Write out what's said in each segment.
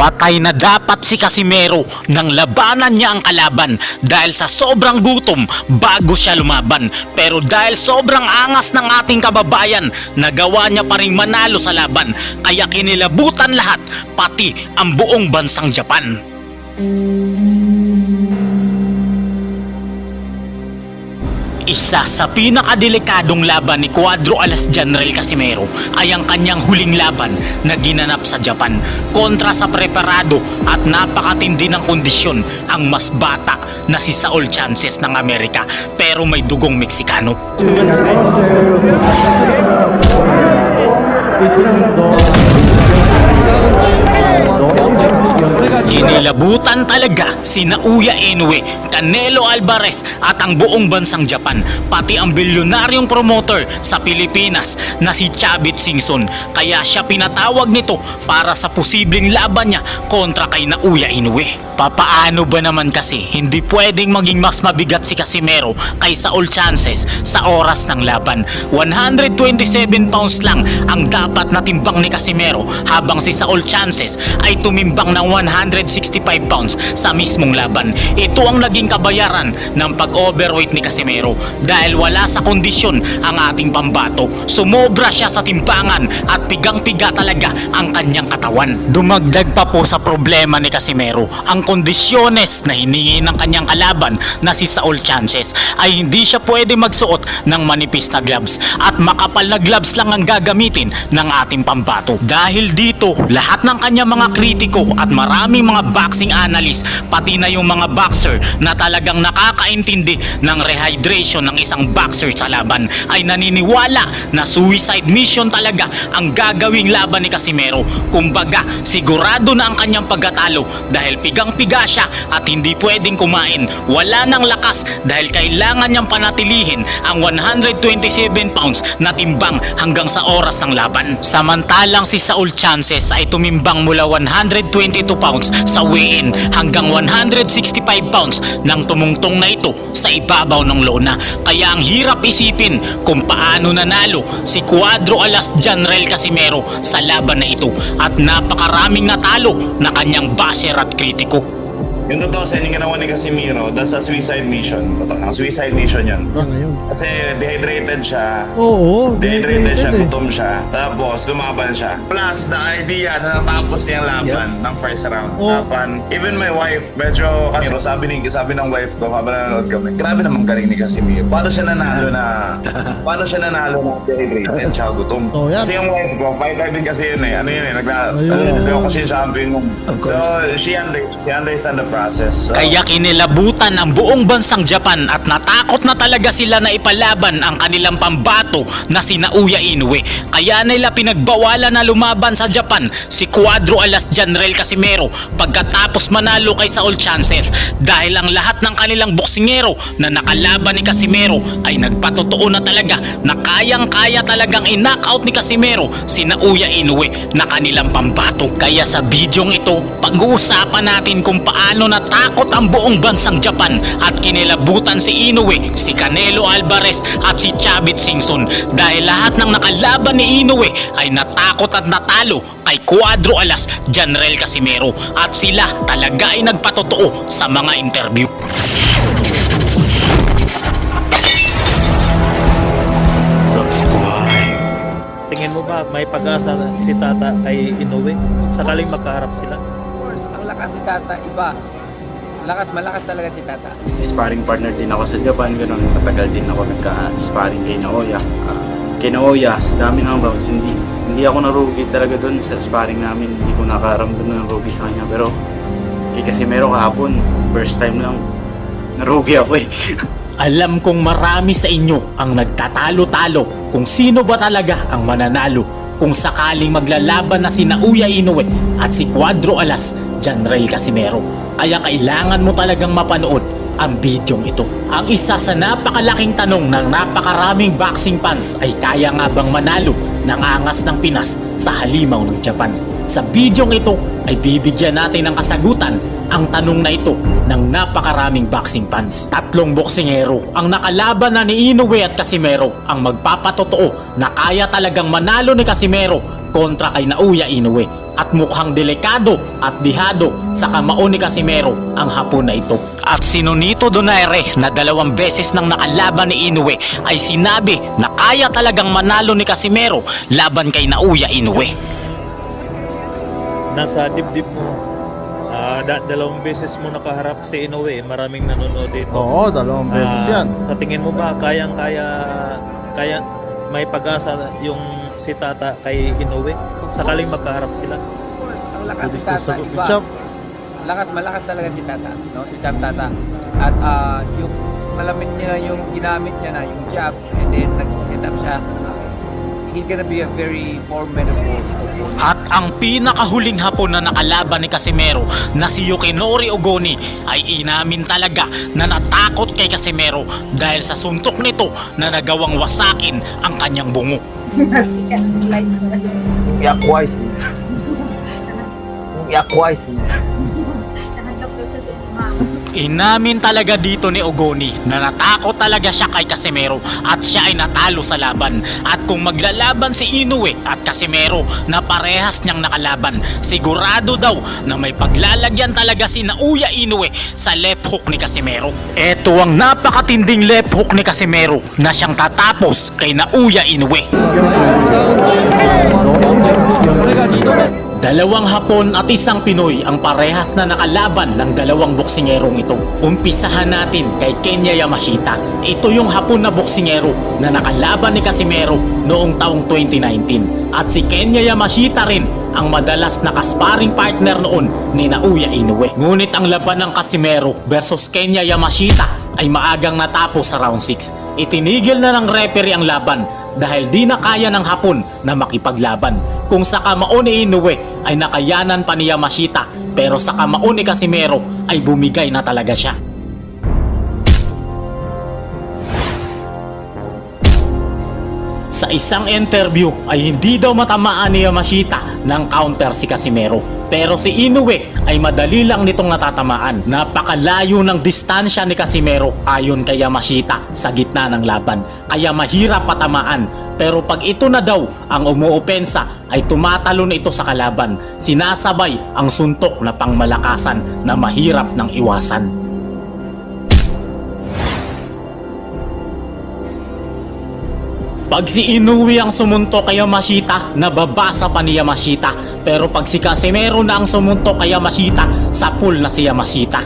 Patay na dapat si Casimero nang labanan niya ang kalaban dahil sa sobrang gutom bago siya lumaban. Pero dahil sobrang angas ng ating kababayan, nagawa niya pa ring manalo sa laban. Kaya kinilabutan lahat, pati ang buong bansang Japan. Isa sa pinakadelikadong laban ni Cuadro Alas General Casimero ay ang kanyang huling laban na ginanap sa Japan kontra sa preparado at napakatindi ng kondisyon ang mas bata na si Saul Chances ng Amerika pero may dugong Meksikano. Kinilabutan talaga si Naoya Inoue, Canelo Alvarez at ang buong bansang Japan, pati ang bilyonaryong promoter sa Pilipinas na si Chavit Singson. Kaya siya pinatawag nito para sa posibleng laban niya kontra kay Naoya Inoue. Papaano ba naman kasi hindi pwedeng maging mas mabigat si Casimero kay Saul Chances sa oras ng laban? 127 pounds lang ang dapat na timbang ni Casimero habang si Saul Chances ay tumimbang ng 165 pounds sa mismong laban. Ito ang naging kabayaran ng pag-overweight ni Casimero dahil wala sa kondisyon ang ating pambato. Sumobra siya sa timbangan at pigang-piga talaga ang kanyang katawan. Dumagdag pa po sa problema ni Casimero ang kondisyones na hiningi ng kanyang kalaban na si Saul Chances ay hindi siya pwede magsuot ng manipis na gloves at makapal na gloves lang ang gagamitin ng ating pambato. Dahil dito, lahat ng kanyang mga kritiko at maraming mga boxing analyst pati na yung mga boxer na talagang nakakaintindi ng rehydration ng isang boxer sa laban ay naniniwala na suicide mission talaga ang gagawing laban ni Casimero. Kumbaga, sigurado na ang kanyang pagkatalo dahil pigang-piga siya at hindi pwedeng kumain. Wala nang lakas dahil kailangan niyang panatilihin ang 127 pounds na timbang hanggang sa oras ng laban. Samantalang si Saul Chances ay tumimbang mula 122 pounds sa weigh-in hanggang 165 pounds nang tumungtong na ito sa ibabaw ng lona. Kaya ang hirap isipin kung paano nanalo si Cuadro Alas General Casimero sa laban na ito at napakaraming natalo na kanyang baser at kritiko. Yung totoo sa yung ginawa ni Casimero, that's a suicide mission. Totoo na, suicide mission yun. Ngayon. Kasi dehydrated siya. Oo, Dehydrated siya, eh. gutom siya. Tapos, lumaban siya. Plus, the idea na natapos yung laban ng first round. Oh. Even my wife, medyo, kasi sabi ng wife ko, habang nanonood kami, grabe naman galing ni Casimero. Paano siya nanalo na dehydrated, tsaka gutom? Oh, yan. Kasi yung wife ko, fighter din kasi yun eh. Ano yun eh, Ayun. kasi yung champion. So, she understand the process. So, Kaya kinilabutan ang buong bansang Japan at natakot na talaga sila na ipalaban ang kanilang pambato na si Naoya Inoue. Kaya nila pinagbawalan na lumaban sa Japan si Cuadro Alas General Casimero pagkatapos manalo kay Saul Chances dahil ang lahat ng kanilang boksingero na nakalaban ni Casimero ay nagpatotoo na talaga na kayang-kaya talagang i-knockout ni Casimero si Naoya Inoue na kanilang pambato. Kaya sa bidyong ito, pag-uusapan natin kung paano natakot ang buong bansang Japan at kinilabutan si Inoue, si Canelo Alvarez at si Chavit Singson dahil lahat ng nakalaban ni Inoue ay natakot at natalo kay Cuadro Alas General Casimero at sila talaga ay nagpatotoo sa mga interview. Tingin mo ba may pag-asa si Tata kay Inoue sakaling magkaharap sila? Of course, ang lakas si Tata, iba. Malakas talaga si Tata. Sparring partner din ako sa Japan, ganun. Matagal din ako nagka-sparring kay Naoya. Kay Naoya, sa dami ng rounds, hindi ako narugi talaga dun sa sparring namin. Hindi ko nakaramdam ng rugi sa kanya. Pero kay Casimero kahapon, first time lang, narugi ako eh. Alam kong marami sa inyo ang nagtatalo-talo kung sino ba talaga ang mananalo kung sakaling maglalaban na si Naoya Inoue at si Cuadro Alas General Casimero. Kaya kailangan mo talagang mapanood ang bidyong ito. Ang isa sa napakalaking tanong ng napakaraming boxing fans ay kaya nga bang manalo ng angas ng Pinas sa halimaw ng Japan? Sa bidyong ito ay bibigyan natin ng kasagutan ang tanong na ito ng napakaraming boxing fans. Tatlong boksingero ang nakalaban na ni Inoue at Casimero ang magpapatotoo na kaya talagang manalo ni Casimero kontra kay Naoya Inoue at mukhang delikado at dihado sa kamao ni Casimero ang hapon na ito. At si Nonito Donaire na 2 beses nang nakalaban ni Inoue ay sinabi na kaya talagang manalo ni Casimero laban kay Naoya Inoue. Nasa dibdib mo. 2 beses mo nakaharap si Inoue. Maraming nanonood dito. Oo, 2 beses yan. Sa tingin mo ba kaya may pag-asa yung si Tata kay Inoue sakaling magkaharap sila? Of course, ang lakas si Gusto Tata, sagot ni iba. Chap. Malakas talaga si Tata, no? Si Chap Tata. At yung malamin niya yung ginamit niya na yung jab, and then nagsiset up siya. He's gonna be a very formidable opponent. At ang pinakahuling hapon na nakalaban ni Casimero na si Yukinori Ogoni ay inamin talaga na natakot kay Casimero dahil sa suntok nito na nagawang wasakin ang kanyang bungo. Inamin talaga dito ni Ogoni na natakot talaga siya kay Casimero at siya ay natalo sa laban. At kung maglalaban si Inoue at Casimero na parehas niyang nakalaban, sigurado daw na may paglalagyan talaga si Naoya Inoue sa left hook ni Casimero. Ito ang napakatinding left hook ni Casimero na siyang tatapos kay Naoya Inoue. 2 Hapon at 1 Pinoy ang parehas na nakalaban ng 2 boksingerong ito. Umpisahan natin kay Kenya Yamashita. Ito yung Hapon na boksingero na nakalaban ni Casimero noong taong 2019. At si Kenya Yamashita rin ang madalas nakasparing partner noon ni Naoya Inoue. Ngunit ang laban ng Casimero versus Kenya Yamashita ay maagang natapos sa round 6. Itinigil na ng referee ang laban dahil di na kaya ng Hapon na makipaglaban. Kung sa kamao ni Inoue ay nakayanan pa ni Yamashita, pero sa kamao ni Casimero ay bumigay na talaga siya. Sa isang interview ay hindi daw matamaan ni Yamashita ng counter si Casimero. Pero si Inoue ay madali lang nitong natatamaan. Napakalayo ng distansya ni Casimero ayon kay Yamashita sa gitna ng laban. Kaya mahirap patamaan. Pero pag ito na daw ang umuopensa ay tumatalon ito sa kalaban. Sinasabay ang suntok na pangmalakasan na mahirap ng iwasan. Pag si Inoue ang sumuntok kay Yamashita, nababasa pa ni Yamashita. Pero pag si Casimero na ang sumuntok kay Yamashita, sapul na si Yamashita.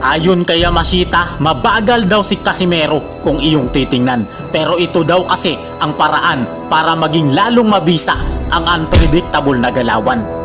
Ayon kay Yamashita, mabagal daw si Casimero kung iyong titingnan. Pero ito daw kasi ang paraan para maging lalong mabisa ang unpredictable na galawan.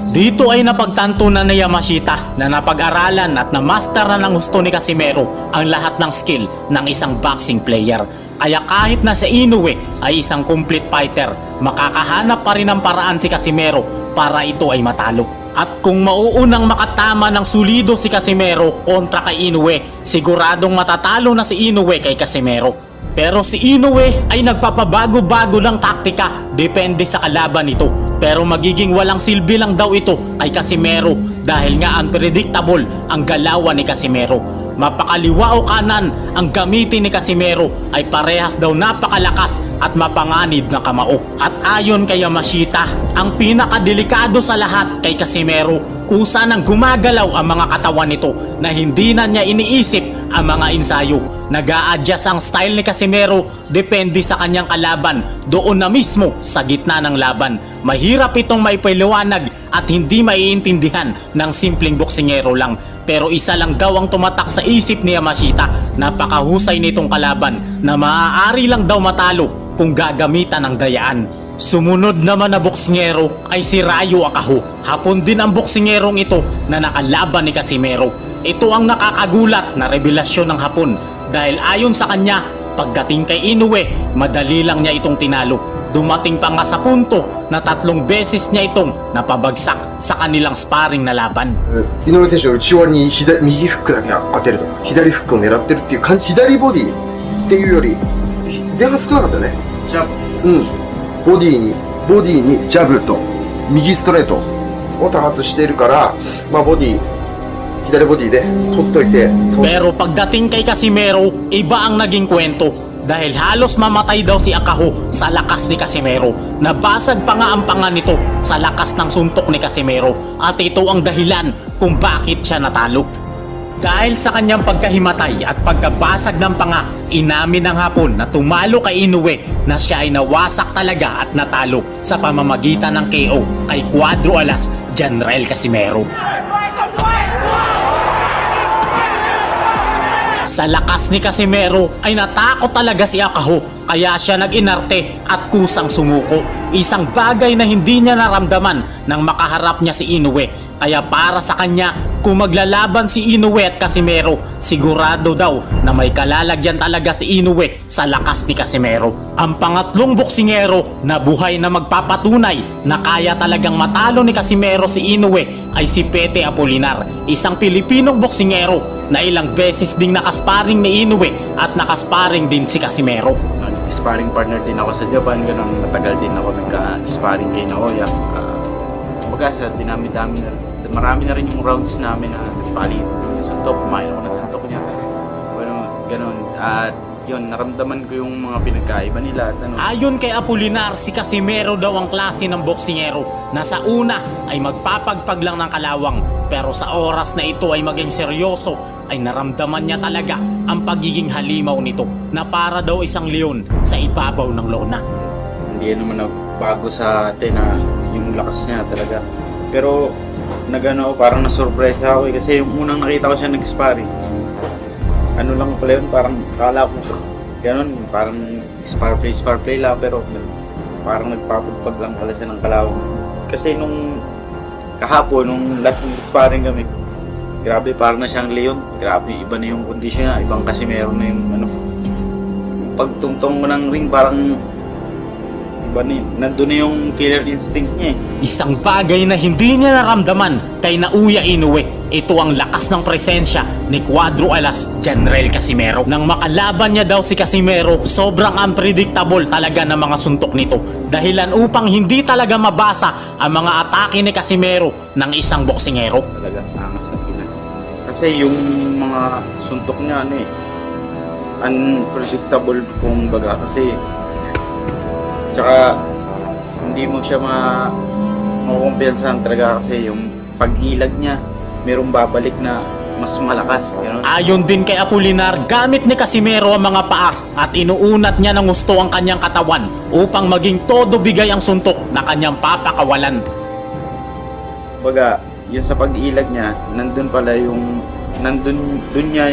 Dito ay napagtanto na ni Yamashita na napag-aralan at na-master na ng gusto ni Casimero ang lahat ng skill ng isang boxing player. Kaya kahit na si Inoue ay isang complete fighter, makakahanap pa rin ng paraan si Casimero para ito ay matalo. At kung mauunang makatama ng sulido si Casimero kontra kay Inoue, siguradong matatalo na si Inoue kay Casimero. Pero si Inoue ay nagpapabago-bago ng taktika depende sa kalaban nito. Pero magiging walang silbi lang daw ito kay Casimero dahil nga unpredictable ang galawan ni Casimero. Mapakaliwa o kanan ang gamitin ni Casimero ay parehas daw napakalakas at mapanganib na kamao. At ayon kay Yamashita, ang pinakadelikado sa lahat kay Casimero kung saan ang gumagalaw ang mga katawan nito na hindi na niya iniisip ang mga ensayo. Nag-a-adjust ang style ni Casimero depende sa kanyang kalaban doon na mismo sa gitna ng laban. Mahirap itong maipaliwanag at hindi maiintindihan ng simpleng boksingero lang. Pero isa lang daw ang tumatak sa isip ni Yamashita, napakahusay nitong kalaban na maaari lang daw matalo kung gagamitan ng dayaan. Sumunod naman na boksingero ay si Ryo Akaho. Hapon din ang boksingerong ito na nakalaban ni Casimero. Ito ang nakakagulat na revelasyon ng Hapon dahil ayon sa kanya, pagdating kay Inoue, madali lang niya itong tinalo. Dumating pa nga sa punto na 3 beses niya itong napabagsak sa kanilang sparring na laban. 井上選手は内割りに右フックだけ当てるとか左フックを狙ってるっていう感じ、左ボディっていうより前半少なかったよね。ジャブ。うん、ボディにジャブと右ストレートを多発しているから、まあ、ボディ左ボディで取っといて、Pero pagdating kay Casimero, iba ang naging kwento. Dahil halos mamatay daw si Akaho sa lakas ni Casimero. Nabasag pa nga ang panga nito sa lakas ng suntok ni Casimero. At ito ang dahilan kung bakit siya natalo. Dahil sa kanyang pagkahimatay at pagkabasag ng panga, inamin ng Hapon na tumalo kay Inoue na siya ay nawasak talaga at natalo sa pamamagitan ng KO kay Cuadro Alas, Janrael Casimero. Sa lakas ni Casimero ay natakot talaga si Akaho kaya siya nag-inarte at kusang sumuko. Isang bagay na hindi niya naramdaman nang makaharap niya si Inoue. Kaya para sa kanya, kung maglalaban si Inoue at Casimero, sigurado daw na may kalalagyan talaga si Inoue sa lakas ni Casimero. Ang pangatlong boksingero na buhay na magpapatunay na kaya talagang matalo ni Casimero si Inoue ay si Pete Apolinar, isang Pilipinong boksingero na ilang beses ding nakasparing ni Inoue at nakasparing din si Casimero. Sparring partner din ako sa Japan, ganun, matagal din ako nagka-sparring kay Naoya. Kumbaga sa dinami-dami na, marami na rin yung rounds namin na nagpalit. Suntok, kumain ako ng suntok niya. Ganun. At yun, naramdaman ko yung mga pinagkaiba nila. At ano. Ayon kay Apolinar, si Casimero daw ang klase ng boksingero na sa una ay magpapagpag lang ng kalawang, pero sa oras na ito ay maging seryoso ay naramdaman niya talaga ang pagiging halimaw nito na para daw isang leon sa ibabaw ng lona. Hindi naman bago sa atin na yung lakas niya talaga. Pero nagano, parang nasurpresa ako kasi yung unang nakita ko siya nag-sparring. Ano lang pala yun, parang akala ko ganun, parang spar play lang, pero parang nagpapagpag lang pala siya ng kalawang. Kasi nung kahapon, nung last sparring kami, grabe, parang na siyang leon. Grabe, iba na yung kondisyon niya, ibang Casimero na yung ano. Pagtungtong mo ng ring, parang iba na, nandun na yung killer instinct niya eh. Isang bagay na hindi niya naramdaman kay Naoya Inoue, ito ang lakas ng presensya ni Cuadro Alas, Janrael Casimero. Nang makalaban niya daw si Casimero, sobrang unpredictable talaga ng mga suntok nito. Dahilan upang hindi talaga mabasa ang mga atake ni Casimero ng isang boksingero. Talaga, angas na pila. Kasi yung mga suntok niya, ano eh, unpredictable kung baga. Kasi, tsaka, hindi mo siya makukumpiyansahan talaga kasi yung pag-ilag niya, merong babalik na mas malakas. Ganun. Ayon din kay Apolinar, gamit ni Casimero ang mga paa at inuunat niya ng gusto ang kanyang katawan upang maging todo bigay ang suntok na kanyang papakawalan. Baga, yun sa pag-ilag niya, nandun pala yung, dun niya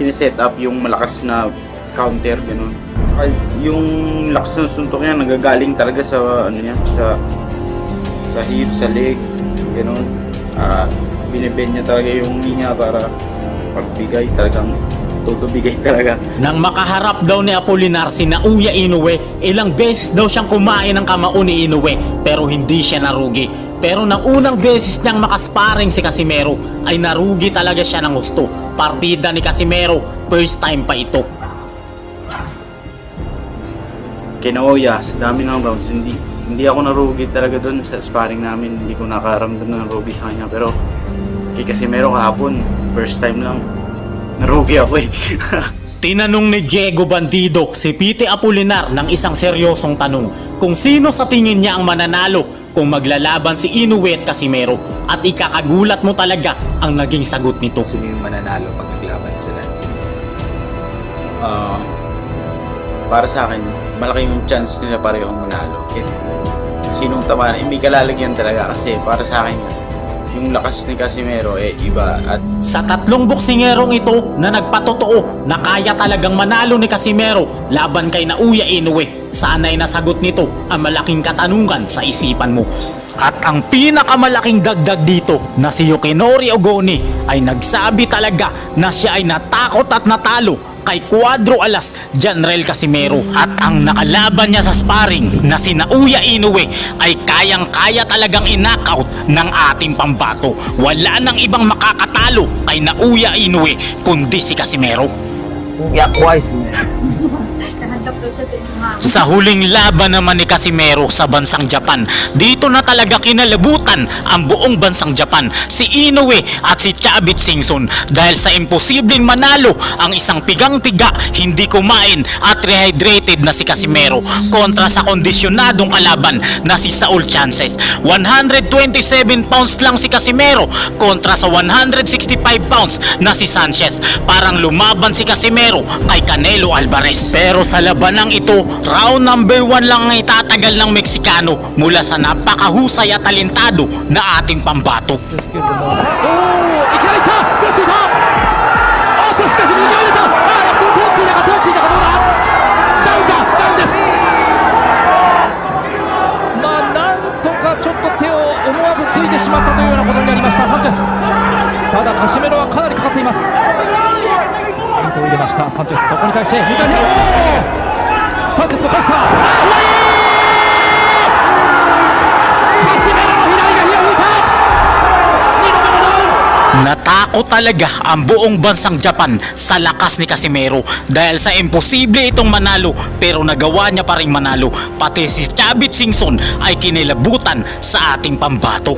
siniset up yung malakas na counter, ganun. Ay, yung lakas ng suntok niya nagagaling talaga sa ano niya, sa hip, sa leg, ganun. Binibend niya talaga yung knee niya para pagbigay, talagang tutubigay talaga. Nang makaharap daw ni Apolinar si Naoya Inoue, ilang beses daw siyang kumain ng kamao ni Inoue pero hindi siya narugi. Pero nang unang beses niyang makasparing si Casimero ay narugi talaga siya ng gusto. Partida ni Casimero, first time pa ito. Kay Naoya, sa dami ng rounds, hindi ako narugi talaga doon sa sparring namin. Hindi ko nakaramdam ng rugi sa kanya. Pero kay Casimero kahapon, first time lang, narugi ako eh. Tinanong ni Diego Bandido si Pete Apolinar ng isang seryosong tanong kung sino sa tingin niya ang mananalo kung maglalaban si Inoue at Casimero, at ikakagulat mo talaga ang naging sagot nito. Sino yung mananalo pag naglaban sila? Para sa akin, malaki yung chance nila parehong manalo. Sinong tamaan, may kalalagyan talaga kasi para sa akin, yung lakas ni Casimero iba. At sa tatlong boksingerong ito na nagpatotoo na kaya talagang manalo ni Casimero laban kay Naoya Inoue, sana'y nasagot nito ang malaking katanungan sa isipan mo. At ang pinakamalaking dagdag dito na si Yukinori Ogoni ay nagsabi talaga na siya ay natakot at natalo kay Cuadro Alas, Janrael Casimero, at ang nakalaban niya sa sparring na si Naoya Inoue ay kayang-kaya talagang in-knockout ng ating pambato. Wala nang ibang makakatalo kay Naoya Inoue kundi si Casimero. いや、怖いっすね。magkontak daw siya sa inyo, ma'am. Sa huling laban naman ni Casimero sa bansang Japan, dito na talaga kinalabutan ang buong bansang Japan, si Inoue at si Chavit Singson, dahil sa imposibleng manalo ang isang pigang-piga, hindi kumain at rehydrated na si Casimero kontra sa kondisyonadong kalaban na si Saul Chances. 127 pounds lang si Casimero kontra sa 165 pounds na si Sanchez. Parang lumaban si Casimero kay Canelo Alvarez. Pero sa labanang ito, round number 1 lang ang itatagal ng Meksikano mula sa napakahusay at talentado na ating pambato. いきなりいった手をついたあっとしかし右を入れた手をついたかどうだダウンですまあなんとかちょっと手を思わずついてしまったというようなことになりましたサンチェスただカシメロはかなりかかっています手を入れましたサンチェスそこに対して左手サンチェスも返したカシメロの左が火を吹いたNatakot talaga ang buong bansang Japan sa lakas ni Casimero dahil sa imposible itong manalo, pero nagawa niya pa rin manalo. Pati si Chavit Singson ay kinilabutan sa ating pambato.